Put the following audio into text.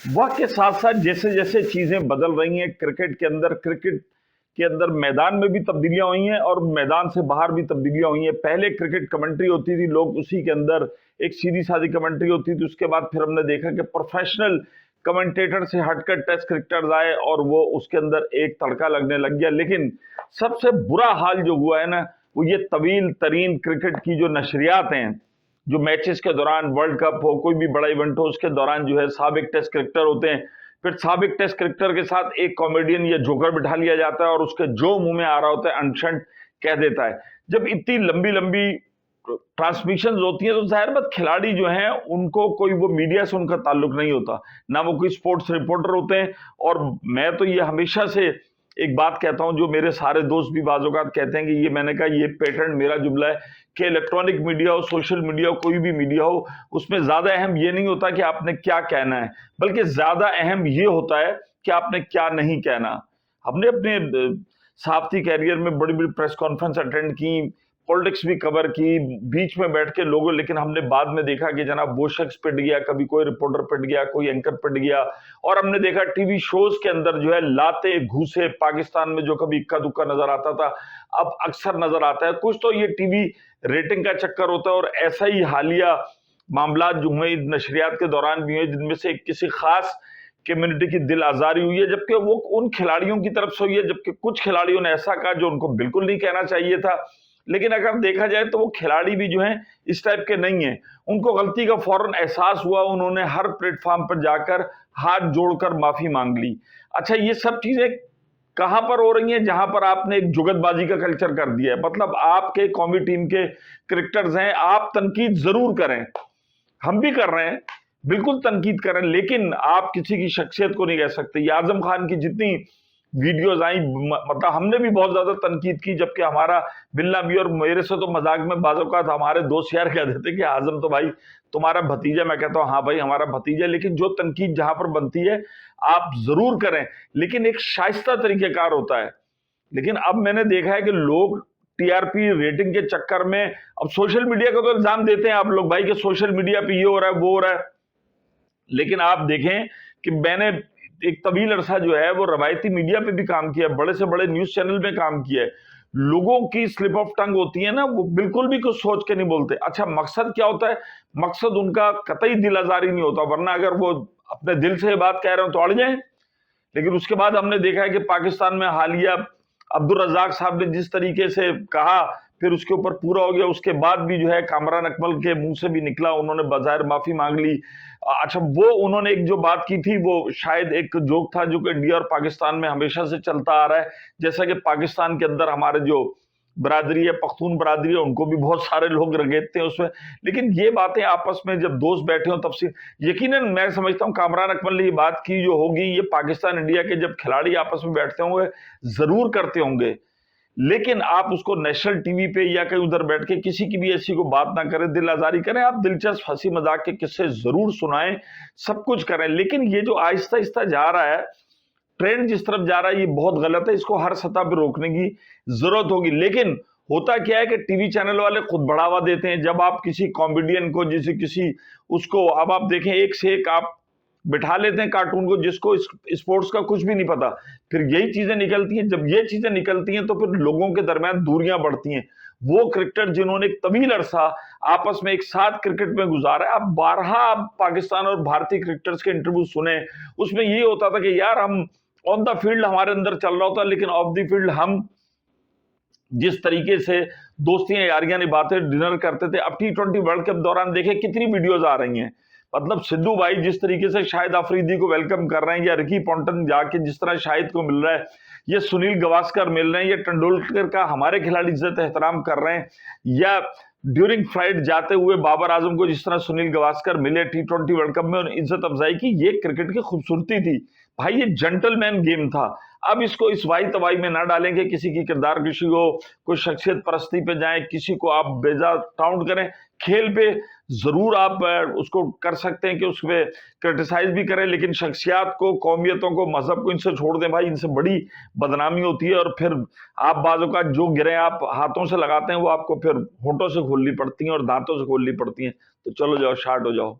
वक्त के साथ साथ जैसे जैसे चीजें बदल रही हैं क्रिकेट के अंदर मैदान में भी तब्दीलियां हुई हैं और मैदान से बाहर भी तब्दीलियां हुई हैं। पहले क्रिकेट कमेंट्री होती थी, लोग उसी के अंदर एक सीधी सादी कमेंट्री होती थी। उसके बाद फिर हमने देखा कि प्रोफेशनल कमेंटेटर से हटकर टेस्ट क्रिकेटर्स आए और वो उसके अंदर एक तड़का लगने लग गया। लेकिन सबसे बुरा हाल जो हुआ है ना, वो ये तवील तरीन क्रिकेट की जो नशरियात हैं, जो मैचेस के दौरान, वर्ल्ड कप हो, कोई भी बड़ा इवेंट हो, उसके दौरान जो है साबिक टेस्ट क्रिकेटर होते हैं, फिर साबिक टेस्ट क्रिकेटर के साथ एक कॉमेडियन या जोकर बिठा लिया जाता है और उसके जो मुंह में आ रहा होता है अनशंट कह देता है। जब इतनी लंबी लंबी ट्रांसमिशन होती है तो जाहिर बात खिलाड़ी जो हैं उनको कोई वो मीडिया से उनका ताल्लुक नहीं होता, ना वो कोई स्पोर्ट्स रिपोर्टर होते हैं। और मैं तो ये हमेशा से एक बात कहता हूं, जो मेरे सारे दोस्त भी बाज़-औक़ात कहते हैं कि ये, मैंने कहा ये पैटर्न मेरा जुमला है कि इलेक्ट्रॉनिक मीडिया हो, सोशल मीडिया हो, कोई भी मीडिया हो, उसमें ज्यादा अहम ये नहीं होता कि आपने क्या कहना है, बल्कि ज्यादा अहम ये होता है कि आपने क्या नहीं कहना। हमने अपने सहाफती कैरियर में बड़ी बड़ी प्रेस कॉन्फ्रेंस अटेंड की, पॉलिटिक्स भी कवर की, बीच में बैठ के लोगों, लेकिन हमने बाद में देखा कि जनाब वो शख्स पिट गया, कभी कोई रिपोर्टर पिट गया, कोई एंकर पिट गया। और हमने देखा टीवी शोज के अंदर जो है लाते घूसे, पाकिस्तान में जो कभी इक्का दुक्का नजर आता था अब अक्सर नजर आता है। कुछ तो ये टीवी रेटिंग का चक्कर होता है और ऐसा ही हालिया मामला जो हुए नशरियात के दौरान भी हुए, जिनमें से किसी खास कम्युनिटी की दिल आजारी हुई है, जबकि वो उन खिलाड़ियों की तरफ से हुई है, जबकि कुछ खिलाड़ियों ने ऐसा कहा जो उनको बिल्कुल नहीं कहना चाहिए था। लेकिन अगर देखा जाए तो वो खिलाड़ी भी जो हैं इस टाइप के नहीं हैं, उनको गलती का फौरन एहसास हुआ, उन्होंने हर प्लेटफॉर्म पर जाकर हाथ जोड़कर माफी मांग ली। अच्छा, ये सब चीजें कहां पर हो रही हैं? जहां पर आपने एक जुगतबाजी का कल्चर कर दिया है। मतलब आपके कौमी टीम के क्रिकेटर्स हैं, आप तनकीद जरूर करें, हम भी कर रहे हैं, बिल्कुल तनकीद करें, लेकिन आप किसी की शख्सियत को नहीं कह सकते। ये आजम खान की जितनी वीडियोज आई, मतलब हमने भी बहुत ज्यादा तनकीद की, जबकि हमारा बिल्ला भी, और मेरे से तो मजाक में बाज़ औक़ात हमारे दोस्त यार कह देते कि आजम तो भाई तुम्हारा भतीजा। मैं कहता हूं हाँ भाई हमारा भतीजा, लेकिन जो तनकीद जहां पर बनती है आप जरूर करें, लेकिन एक शाइस्ता तरीकेकार होता है। लेकिन अब मैंने देखा है कि लोग टीआरपी रेटिंग के चक्कर में, अब सोशल मीडिया का तो इल्जाम देते हैं आप लोग भाई कि सोशल मीडिया पे ये हो रहा है वो हो रहा है, लेकिन आप देखें कि मैंने एक तवील अरसा जो है वो रवायती मीडिया पे भी काम किया, बड़े से बड़े न्यूज चैनल पे काम किया है। लोगों की स्लिप ऑफ टंग होती है ना, वो बिल्कुल भी कुछ सोच के नहीं बोलते। अच्छा, मकसद क्या होता है? मकसद उनका कतई दिल आजारी नहीं होता, वरना अगर वो अपने दिल से बात कह रहे हो तो अड़ जाए। लेकिन उसके बाद हमने देखा है कि पाकिस्तान में हालिया अब्दुल रज़ाक साहब ने जिस तरीके से कहा, फिर उसके ऊपर पूरा हो गया। उसके बाद भी जो है कामरान अकमल के मुंह से भी निकला, उन्होंने बाज़ाहिर माफी मांग ली। अच्छा, वो उन्होंने एक जो बात की थी वो शायद एक जोक था जो कि इंडिया और पाकिस्तान में हमेशा से चलता आ रहा है। जैसा कि पाकिस्तान के अंदर हमारे जो बरादरी है, पख्तून बरादरी है, उनको भी बहुत सारे लोग रगेदते हैं उसमें। लेकिन ये बातें आपस में जब दोस्त बैठे हो तफसील, यकीनन मैं समझता हूं कामरान अकमल ने ये बात की जो होगी, ये पाकिस्तान इंडिया के जब खिलाड़ी आपस में बैठते होंगे जरूर करते होंगे। लेकिन आप उसको नेशनल टीवी पे या कहीं उधर बैठ के किसी की भी ऐसी को बात ना करें, दिल आजारी करें। आप दिलचस्प हंसी मजाक के किस्से जरूर सुनाएं, सब कुछ करें, लेकिन ये जो आहिस्ता आहिस्ता जा रहा है, ट्रेंड जिस तरफ जा रहा है, ये बहुत गलत है। इसको हर सतह पर रोकने की जरूरत होगी। लेकिन होता क्या है कि टीवी चैनल वाले खुद बढ़ावा देते हैं। जब आप किसी कॉमेडियन को, जैसे किसी उसको, अब आप देखें एक से एक आप बिठा लेते हैं कार्टून को, जिसको स्पोर्ट्स का कुछ भी नहीं पता, फिर यही चीजें निकलती हैं। जब ये चीजें निकलती हैं तो फिर लोगों के दरमियान दूरियां बढ़ती हैं। वो क्रिकेटर जिन्होंने एक तवील अरसा आपस में एक साथ क्रिकेट में गुजारा है, अब बारहा आप पाकिस्तान और भारतीय क्रिकेटर्स के इंटरव्यू सुने, उसमें ये होता था कि यार हम ऑन द फील्ड हमारे अंदर चल रहा होता, लेकिन ऑफ द फील्ड हम जिस तरीके से दोस्तियां यारियां निभाते, डिनर करते थे। अब T20 वर्ल्ड कप दौरान देखे कितनी वीडियोज आ रही हैं, मतलब सिद्धू भाई जिस तरीके से शाहिद अफरीदी को वेलकम कर रहे हैं, या रिकी पॉन्टन जाके जिस तरह शाहिद को मिल रहा है, ये सुनील गावस्कर मिल रहे हैं, या तेंदुलकर का हमारे खिलाड़ी इज्जत एहतराम कर रहे हैं, या ड्यूरिंग फ्लाइट जाते हुए बाबर आजम को जिस तरह सुनील गावस्कर मिले T20 वर्ल्ड कप में और इज्जत अफजाई की, ये क्रिकेट की खूबसूरती थी भाई। ये जेंटलमैन गेम था। अब इसको इस वाई तवाई में ना डालेंगे, किसी की किरदार किसी को, कोई शख्सियत परस्ती पे जाए, किसी को आप बेजा टाउंट करें। खेल पे जरूर आप उसको कर सकते हैं कि उसमें क्रिटिसाइज भी करें, लेकिन शख्सियात को, कौमियतों को, मजहब को इनसे छोड़ दें भाई, इनसे बड़ी बदनामी होती है। और फिर आप बाजों का जो गिरे आप हाथों से लगाते हैं, वो आपको फिर होंठों से खोलनी पड़ती हैं और दांतों से खोलनी पड़ती हैं। तो चलो जाओ, शार्ट हो जाओ।